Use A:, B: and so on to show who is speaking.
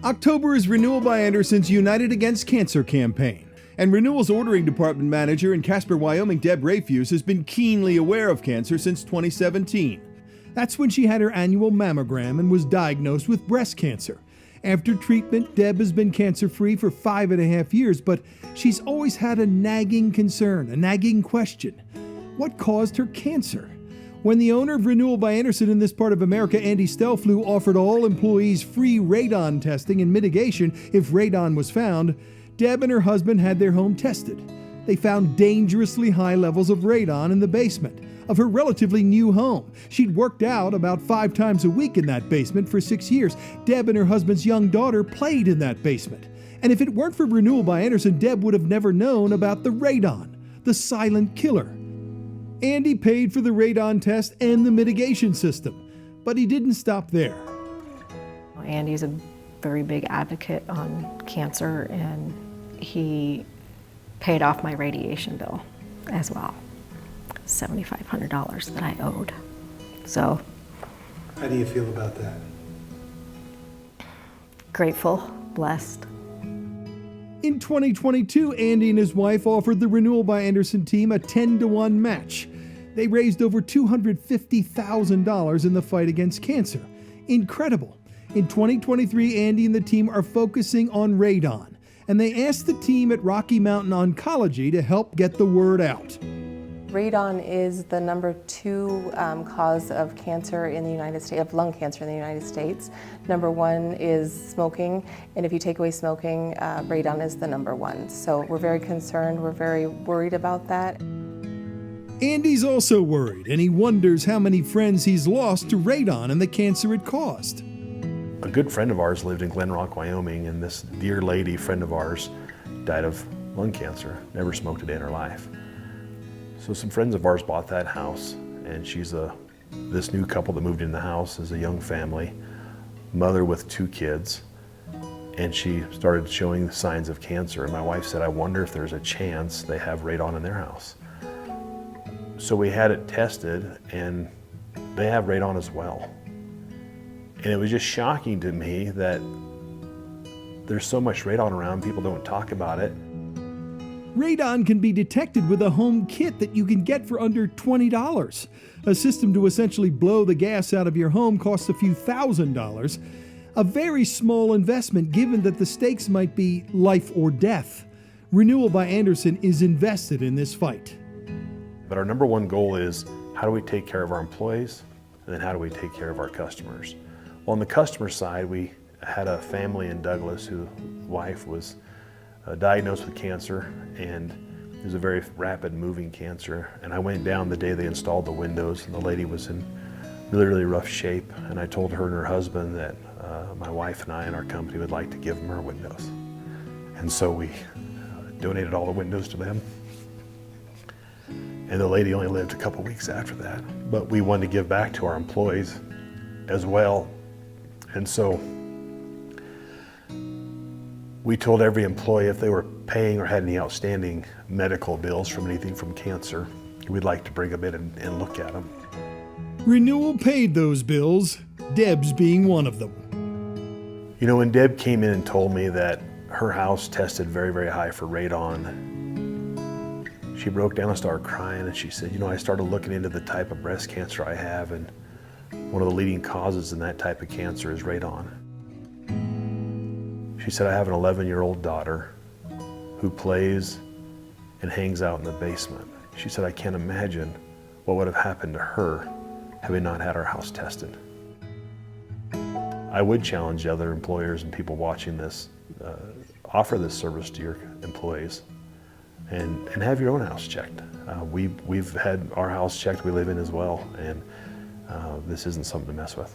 A: October is Renewal by Anderson's United Against Cancer campaign, and Renewal's ordering department manager in Casper, Wyoming, Deb Rafuse, has been keenly aware of cancer since 2017. That's when she had her annual mammogram and was diagnosed with breast cancer. After treatment, Deb has been cancer-free for 5.5 years, but she's always had a nagging concern, a nagging question. What caused her cancer? When the owner of Renewal by Anderson in this part of America, Andy Stelflew, offered all employees free radon testing and mitigation if radon was found, Deb and her husband had their home tested. They found dangerously high levels of radon in the basement of her relatively new home. She'd worked out about 5 times a week in that basement for 6 years. Deb and her husband's young daughter played in that basement. And if it weren't for Renewal by Anderson, Deb would have never known about the radon, the silent killer. Andy paid for the radon test and the mitigation system, but he didn't stop there.
B: Andy's a very big advocate on cancer, and he paid off my radiation bill as well. $7,500 that I owed. So.
C: How do you feel about that?
B: Grateful, blessed.
A: In 2022, Andy and his wife offered the Renewal by Anderson team a 10-to-1 match. They raised over $250,000 in the fight against cancer. Incredible. In 2023, Andy and the team are focusing on radon, and they asked the team at Rocky Mountain Oncology to help get the word out.
D: Radon is the number 2 cause of cancer in the United States, of lung cancer in the United States. Number 1 is smoking, and if you take away smoking, radon is the number 1. So we're very concerned, we're very worried about that.
A: Andy's also worried, and he wonders how many friends he's lost to radon and the cancer it caused.
E: A good friend of ours lived in Glen Rock, Wyoming, and this dear lady friend of ours died of lung cancer, never smoked a day in her life. So some friends of ours bought that house, and this new couple that moved in the house is a young family, mother with 2 kids, and she started showing the signs of cancer. And my wife said, I wonder if there's a chance they have radon in their house. So we had it tested, and they have radon as well. And it was just shocking to me that there's so much radon around, people don't talk about it.
A: Radon can be detected with a home kit that you can get for under $20. A system to essentially blow the gas out of your home costs a few $1,000s. A very small investment given that the stakes might be life or death. Renewal by Anderson is invested in this fight.
E: But our number 1 goal is, how do we take care of our employees, and then how do we take care of our customers? Well, on the customer side, we had a family in Douglas whose wife was diagnosed with cancer, and it was a very rapid moving cancer. And I went down the day they installed the windows, and the lady was in really, really rough shape. And I told her and her husband that my wife and I and our company would like to give them her windows. And so we donated all the windows to them. And the lady only lived a couple weeks after that. But we wanted to give back to our employees as well. And so we told every employee if they were paying or had any outstanding medical bills from anything from cancer, we'd like to bring them in and look at them.
A: Renewal paid those bills, Deb's being one of them.
E: You know, when Deb came in and told me that her house tested very, very high for radon, she broke down and started crying, and she said, you know, I started looking into the type of breast cancer I have, and one of the leading causes in that type of cancer is radon. She said, I have an 11-year-old daughter who plays and hangs out in the basement. She said, I can't imagine what would have happened to her had we not had our house tested. I would challenge other employers and people watching this, offer this service to your employees and have your own house checked. We've had our house checked we live in as well, and this isn't something to mess with.